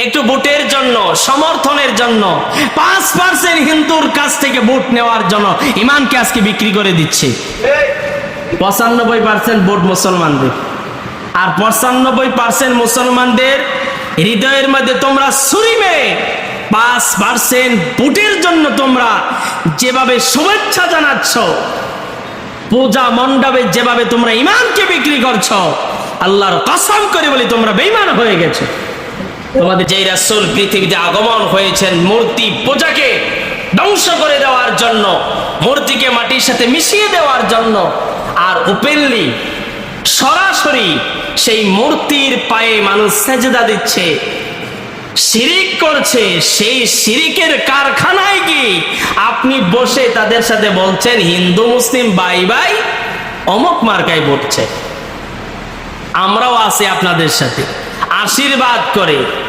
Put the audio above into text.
একটু ভোটের জন্য, সমর্থনের জন্য 5% হিন্দুর কাছ থেকে ভোট নেওয়ার জন্য ইমানকে আজকে বিক্রি করে দিচ্ছে। 95% ভোট মুসলমানদের, আর 95% মুসলমানদের হৃদয়ের মধ্যে তোমরা ছুরি মেরে 5% ভোটের জন্য তোমরা যেভাবে শুভেচ্ছা জানাচ্ছ, পূজা মণ্ডপে যেভাবে তোমরা ইমানকে বিক্রি করছো, আল্লাহর কসম করে বলি তোমরা বেঈমান হয়ে গেছো। তোমাদের যেই রাসূল পৃথিবীতে আগমন হয়েছেন মূর্তি পূজাকে ধ্বংস করে দেওয়ার জন্য, মূর্তিকে মাটির সাথে মিশিয়ে দেওয়ার জন্য, আর ওপেনলি সরাসরি সেই মূর্তির পায়ে মানুষ সেজদা দিচ্ছে, শিরিক করছে, সেই শিরিকের কারখানায় কি আপনি বসে তাদের সাথে বলছেন হিন্দু মুসলিম বাই বাই, অমুক মার্কায় ভোটছে। আমরাও আছি আপনাদের সাথে, আশীর্বাদ করে